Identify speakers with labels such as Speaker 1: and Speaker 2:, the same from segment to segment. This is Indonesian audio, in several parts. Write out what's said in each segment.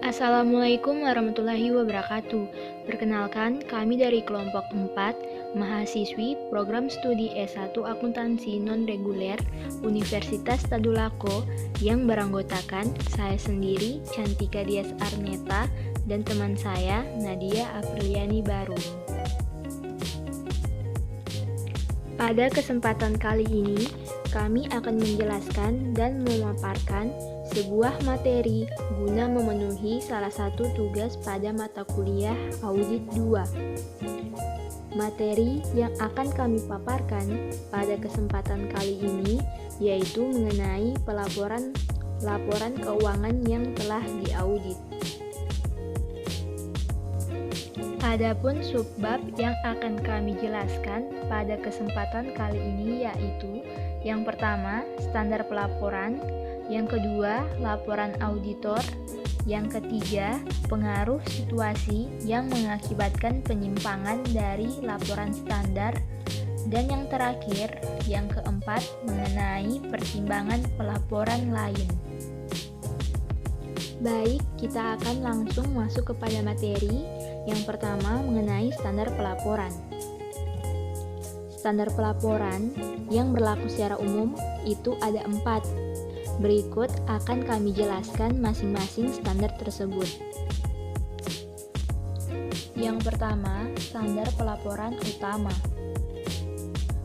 Speaker 1: Assalamualaikum warahmatullahi wabarakatuh. Perkenalkan, kami dari kelompok 4, mahasiswi program studi S1 Akuntansi Non-Reguler Universitas Tadulako yang beranggotakan saya sendiri, Cantika Dias Arneta, dan teman saya, Nadia Apriliani Barum. Pada kesempatan kali ini, kami akan menjelaskan dan memaparkan sebuah materi guna memenuhi salah satu tugas pada mata kuliah Audit 2. Materi yang akan kami paparkan pada kesempatan kali ini yaitu mengenai laporan keuangan yang telah diaudit. Adapun subbab yang akan kami jelaskan pada kesempatan kali ini yaitu yang pertama, standar pelaporan, yang kedua, laporan auditor, yang ketiga, pengaruh situasi yang mengakibatkan penyimpangan dari laporan standar, dan yang terakhir, yang keempat, mengenai pertimbangan pelaporan lain. Baik, kita akan langsung masuk kepada materi. Yang pertama, mengenai standar pelaporan. Standar pelaporan yang berlaku secara umum itu ada 4. Berikut akan kami jelaskan masing-masing standar tersebut. Yang pertama, standar pelaporan utama.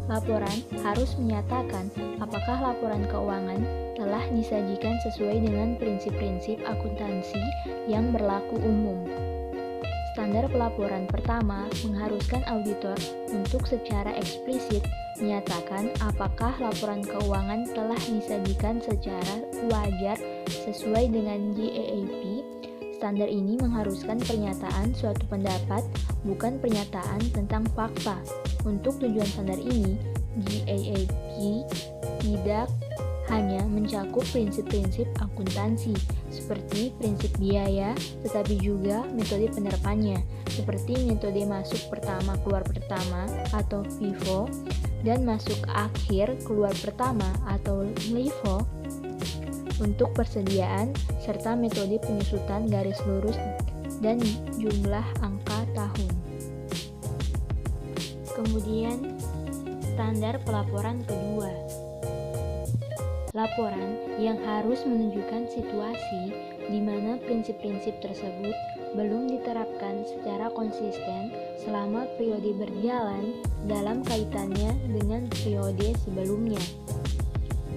Speaker 1: Laporan harus menyatakan apakah laporan keuangan telah disajikan sesuai dengan prinsip-prinsip akuntansi yang berlaku umum. Standar pelaporan pertama mengharuskan auditor untuk secara eksplisit menyatakan apakah laporan keuangan telah disajikan secara wajar sesuai dengan GAAP. Standar ini mengharuskan pernyataan suatu pendapat, bukan pernyataan tentang fakta. Untuk tujuan standar ini, GAAP tidak hanya mencakup prinsip-prinsip akuntansi seperti prinsip biaya, tetapi juga metode penerapannya seperti metode masuk pertama keluar pertama atau FIFO dan masuk akhir keluar pertama atau LIFO untuk persediaan serta metode penyusutan garis lurus dan jumlah angka tahun. Kemudian standar pelaporan kedua. Laporan yang harus menunjukkan situasi di mana prinsip-prinsip tersebut belum diterapkan secara konsisten selama periode berjalan dalam kaitannya dengan periode sebelumnya.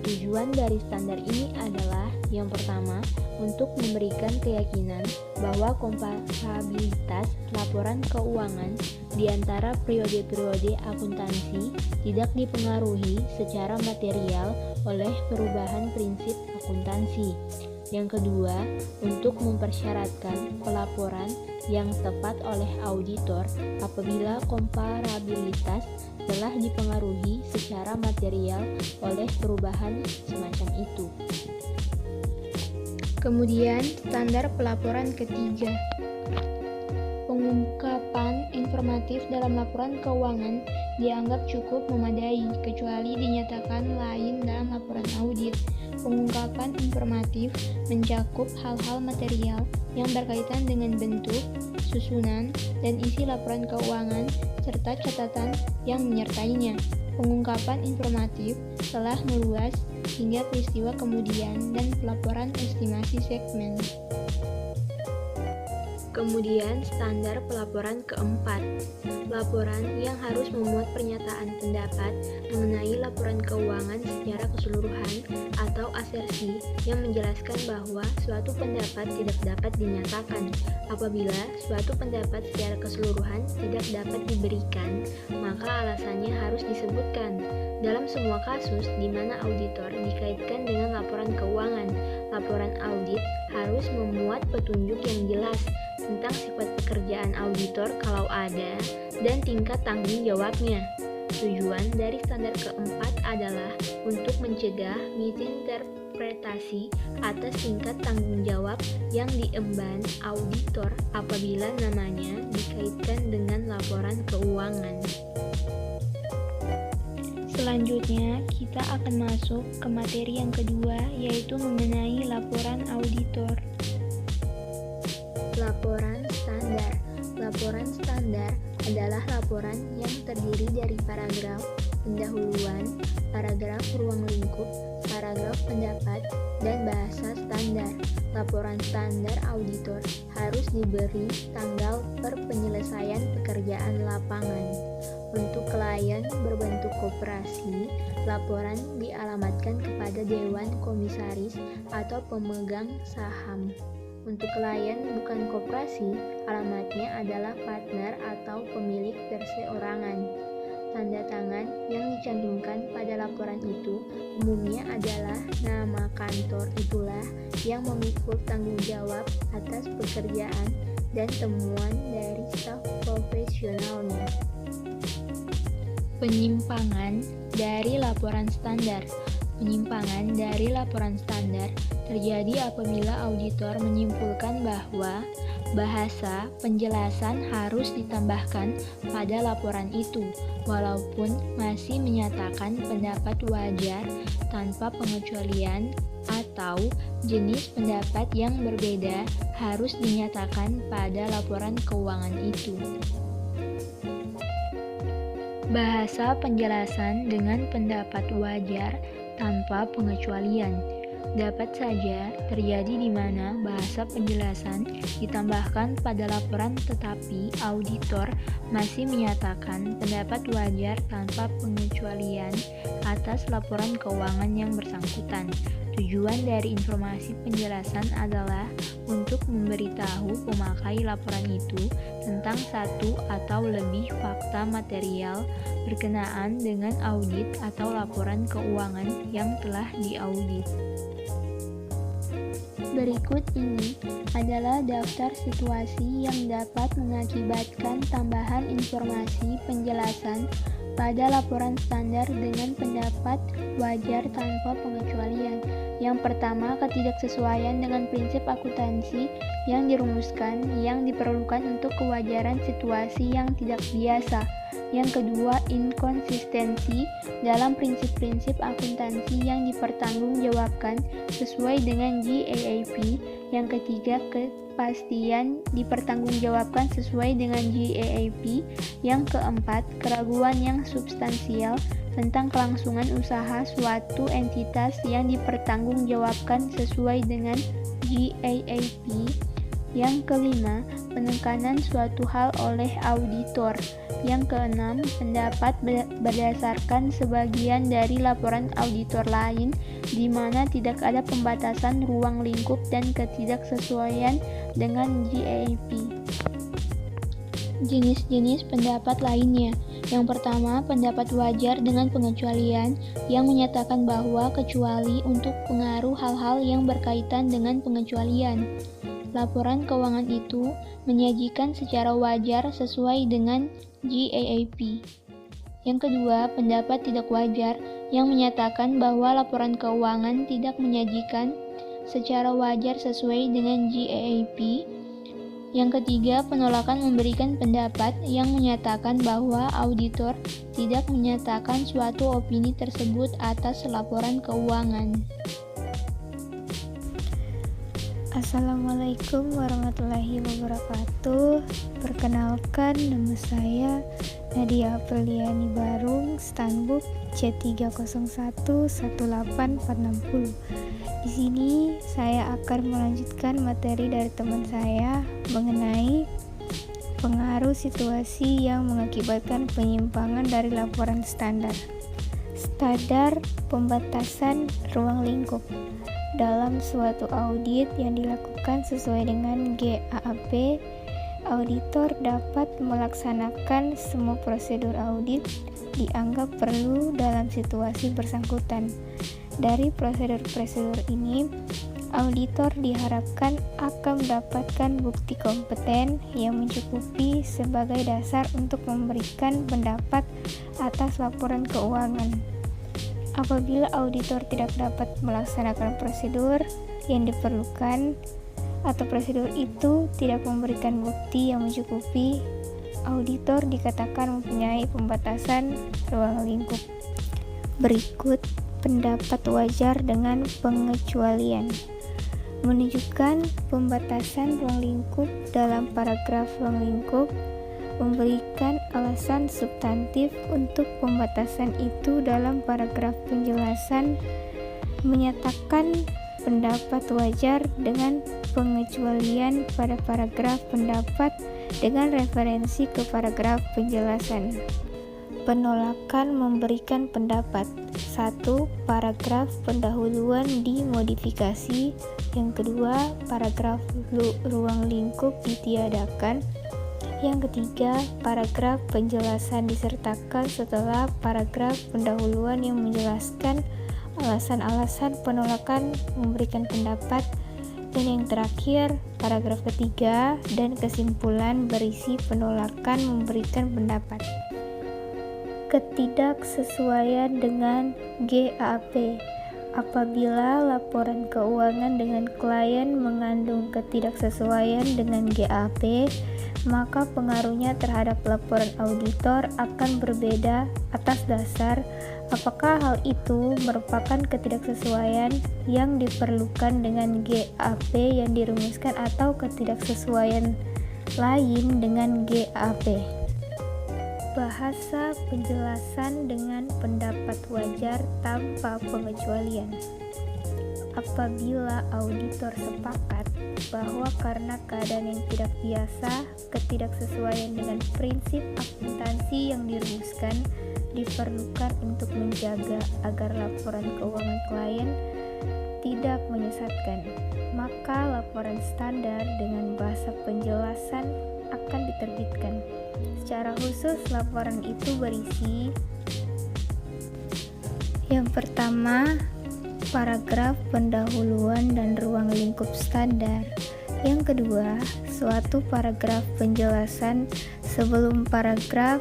Speaker 1: Tujuan dari standar ini adalah yang pertama, untuk memberikan keyakinan bahwa komparabilitas laporan keuangan di antara periode-periode akuntansi tidak dipengaruhi secara material oleh perubahan prinsip akuntansi. Yang kedua, untuk mempersyaratkan pelaporan yang tepat oleh auditor apabila komparabilitas telah dipengaruhi secara material oleh perubahan semacam itu. Kemudian, standar pelaporan ketiga. Pengungkapan informatif dalam laporan keuangan dianggap cukup memadai kecuali dinyatakan lain dalam laporan audit. Pengungkapan informatif mencakup hal-hal material yang berkaitan dengan bentuk, susunan, dan isi laporan keuangan serta catatan yang menyertainya. Pengungkapan informatif telah meluas hingga peristiwa kemudian dan pelaporan estimasi segmen. Kemudian standar pelaporan keempat, laporan yang harus memuat pernyataan pendapat mengenai laporan keuangan secara keseluruhan atau asersi yang menjelaskan bahwa suatu pendapat tidak dapat dinyatakan. Apabila suatu pendapat secara keseluruhan tidak dapat diberikan, maka alasannya harus disebutkan. Dalam semua kasus di mana auditor dikaitkan dengan laporan keuangan, laporan audit harus memuat petunjuk yang jelas tentang sifat pekerjaan auditor kalau ada dan tingkat tanggung jawabnya. Tujuan dari standar keempat adalah untuk mencegah misinterpretasi atas tingkat tanggung jawab yang diemban auditor apabila namanya dikaitkan dengan laporan keuangan. Selanjutnya, kita akan masuk ke materi yang kedua, yaitu mengenai laporan auditor. Laporan standar. Laporan standar adalah laporan yang terdiri dari paragraf pendahuluan, paragraf ruang lingkup, paragraf pendapat, dan bahasa standar. Laporan standar auditor harus diberi tanggal per penyelesaian pekerjaan lapangan. Untuk klien berbentuk koperasi, laporan dialamatkan kepada Dewan Komisaris atau pemegang saham. Untuk klien bukan koperasi, alamatnya adalah partner atau pemilik perseorangan. Tanda tangan yang dicantumkan pada laporan itu umumnya adalah nama kantor itulah yang memikul tanggung jawab atas pekerjaan dan temuan dari staf profesionalnya. Penyimpangan dari laporan standar. Penyimpangan dari laporan standar terjadi apabila auditor menyimpulkan bahwa bahasa penjelasan harus ditambahkan pada laporan itu, walaupun masih menyatakan pendapat wajar tanpa pengecualian atau jenis pendapat yang berbeda harus dinyatakan pada laporan keuangan itu. Bahasa penjelasan dengan pendapat wajar tanpa pengecualian dapat saja terjadi di mana bahasa penjelasan ditambahkan pada laporan tetapi auditor masih menyatakan pendapat wajar tanpa pengecualian atas laporan keuangan yang bersangkutan. Tujuan dari informasi penjelasan adalah untuk memberitahu pemakai laporan itu tentang satu atau lebih fakta material berkenaan dengan audit atau laporan keuangan yang telah diaudit. Berikut ini adalah daftar situasi yang dapat mengakibatkan tambahan informasi penjelasan pada laporan standar dengan pendapat wajar tanpa pengecualian. Yang pertama, ketidaksesuaian dengan prinsip akuntansi yang dirumuskan yang diperlukan untuk kewajaran situasi yang tidak biasa. Yang kedua, inkonsistensi dalam prinsip-prinsip akuntansi yang dipertanggungjawabkan sesuai dengan GAAP. Yang ketiga, kepastian dipertanggungjawabkan sesuai dengan GAAP. Yang keempat, keraguan yang substansial tentang kelangsungan usaha suatu entitas yang dipertanggungjawabkan sesuai dengan GAAP. Yang kelima, penekanan suatu hal oleh auditor. Yang keenam, pendapat berdasarkan sebagian dari laporan auditor lain di mana tidak ada pembatasan ruang lingkup dan ketidaksesuaian dengan GAAP. Jenis-jenis pendapat lainnya. Yang pertama, pendapat wajar dengan pengecualian yang menyatakan bahwa kecuali untuk pengaruh hal-hal yang berkaitan dengan pengecualian. Laporan keuangan itu menyajikan secara wajar sesuai dengan GAAP. Yang kedua, pendapat tidak wajar yang menyatakan bahwa laporan keuangan tidak menyajikan secara wajar sesuai dengan GAAP. Yang ketiga, penolakan memberikan pendapat yang menyatakan bahwa auditor tidak menyatakan suatu opini tersebut atas laporan keuangan.
Speaker 2: Assalamualaikum warahmatullahi wabarakatuh. Perkenalkan, nama saya Nadia Apriliani Barung, Stanbook C30118460. Di sini saya akan melanjutkan materi dari teman saya mengenai pengaruh situasi yang mengakibatkan penyimpangan dari laporan standar. Standar pembatasan ruang lingkup. Dalam suatu audit yang dilakukan sesuai dengan GAAP, auditor dapat melaksanakan semua prosedur audit dianggap perlu dalam situasi bersangkutan. Dari prosedur-prosedur ini, auditor diharapkan akan mendapatkan bukti kompeten yang mencukupi sebagai dasar untuk memberikan pendapat atas laporan keuangan. Apabila auditor tidak dapat melaksanakan prosedur yang diperlukan atau prosedur itu tidak memberikan bukti yang mencukupi, auditor dikatakan mempunyai pembatasan ruang lingkup. Berikut pendapat wajar dengan pengecualian. menunjukkan pembatasan ruang lingkup dalam paragraf ruang lingkup, memberikan alasan substantif untuk pembatasan itu dalam paragraf penjelasan, menyatakan pendapat wajar dengan pengecualian pada paragraf pendapat dengan referensi ke paragraf penjelasan. Penolakan memberikan pendapat. 1. Paragraf pendahuluan dimodifikasi. Yang kedua, paragraf ruang lingkup ditiadakan. Yang ketiga, paragraf penjelasan disertakan setelah paragraf pendahuluan yang menjelaskan alasan-alasan penolakan memberikan pendapat. Dan yang terakhir, paragraf ketiga dan kesimpulan berisi penolakan memberikan pendapat. Ketidaksesuaian dengan GAAP. Apabila laporan keuangan dengan klien mengandung ketidaksesuaian dengan GAAP, maka pengaruhnya terhadap laporan auditor akan berbeda atas dasar apakah hal itu merupakan ketidaksesuaian yang diperlukan dengan GAAP yang dirumuskan atau ketidaksesuaian lain dengan GAAP. Bahasa penjelasan dengan pendapat wajar tanpa pengecualian. Apabila auditor sepakat bahwa karena keadaan yang tidak biasa, ketidaksesuaian dengan prinsip akuntansi yang dirumuskan diperlukan untuk menjaga agar laporan keuangan klien tidak menyesatkan, maka laporan standar dengan bahasa penjelasan akan diterbitkan. Secara khusus, laporan itu berisi: yang pertama, paragraf pendahuluan dan ruang lingkup standar. Yang kedua, suatu paragraf penjelasan sebelum paragraf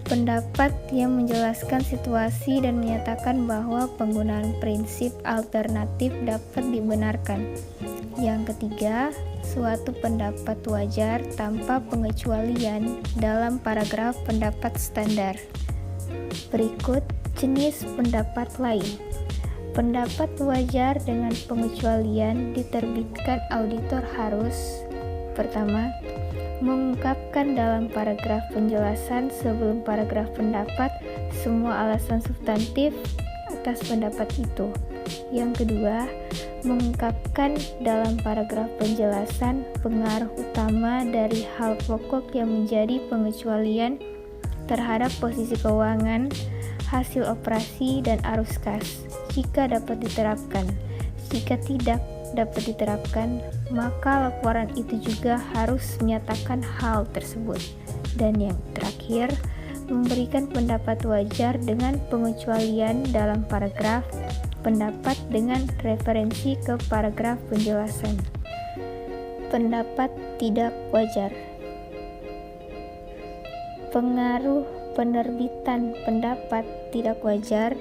Speaker 2: pendapat yang menjelaskan situasi dan menyatakan bahwa penggunaan prinsip alternatif dapat dibenarkan. Yang ketiga, suatu pendapat wajar tanpa pengecualian dalam paragraf pendapat standar. Berikut jenis pendapat lain. Pendapat wajar dengan pengecualian diterbitkan auditor harus: pertama, mengungkapkan dalam paragraf penjelasan sebelum paragraf pendapat semua alasan substantif atas pendapat itu. Yang kedua, mengungkapkan dalam paragraf penjelasan pengaruh utama dari hal pokok yang menjadi pengecualian terhadap posisi keuangan, hasil operasi, dan arus kas, jika dapat diterapkan. Jika tidak dapat diterapkan, maka laporan itu juga harus menyatakan hal tersebut. Dan yang terakhir, memberikan pendapat wajar dengan pengecualian dalam paragraf pendapat dengan referensi ke paragraf penjelasan. Pendapat tidak wajar. Pengaruh penerbitan pendapat tidak wajar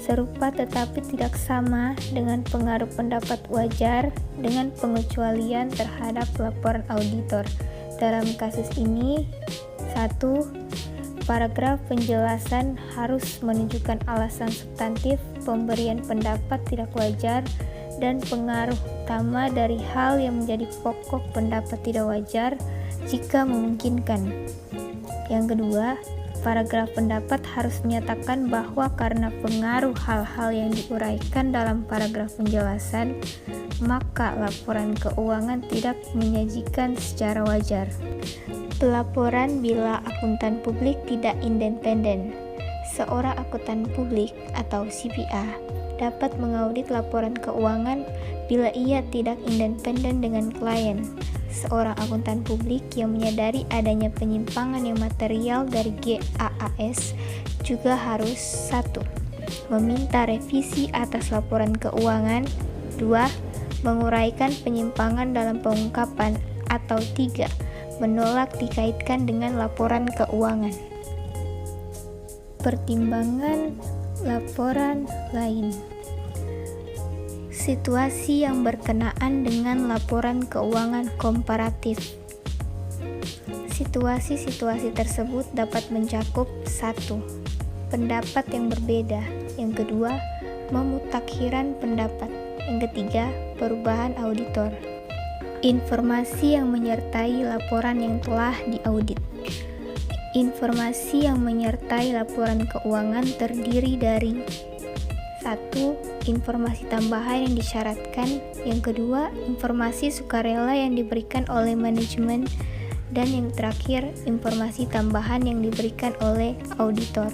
Speaker 2: serupa tetapi tidak sama dengan pengaruh pendapat wajar dengan pengecualian terhadap laporan auditor. Dalam kasus ini, 1. Paragraf penjelasan harus menunjukkan alasan substantif pemberian pendapat tidak wajar dan pengaruh utama dari hal yang menjadi pokok pendapat tidak wajar jika memungkinkan. Yang kedua, paragraf pendapat harus menyatakan bahwa karena pengaruh hal-hal yang diuraikan dalam paragraf penjelasan, maka laporan keuangan tidak menyajikan secara wajar. Pelaporan bila akuntan publik tidak independen. Seorang akuntan publik atau CPA dapat mengaudit laporan keuangan bila ia tidak independen dengan klien. Seorang akuntan publik yang menyadari adanya penyimpangan yang material dari GAAS juga harus: 1. Meminta revisi atas laporan keuangan. 2. Menguraikan penyimpangan dalam pengungkapan. Atau 3. Menolak dikaitkan dengan laporan keuangan. Pertimbangan laporan lain. Situasi yang berkenaan dengan laporan keuangan komparatif. Situasi-situasi tersebut dapat mencakup: 1. Pendapat yang berbeda. Yang kedua, memutakhiran pendapat. Yang ketiga, perubahan auditor. Informasi yang menyertai laporan yang telah diaudit. Informasi yang menyertai laporan keuangan terdiri dari 1. Informasi tambahan yang disyaratkan. Yang kedua, informasi sukarela yang diberikan oleh manajemen. Dan yang terakhir, informasi tambahan yang diberikan oleh auditor.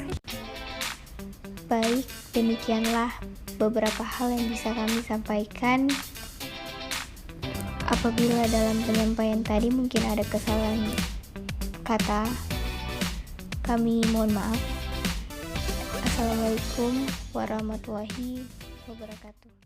Speaker 2: Baik, demikianlah beberapa hal yang bisa kami sampaikan. Apabila dalam penyampaian tadi mungkin ada kesalahan kata, kami mohon maaf. Assalamualaikum warahmatullahi wabarakatuh.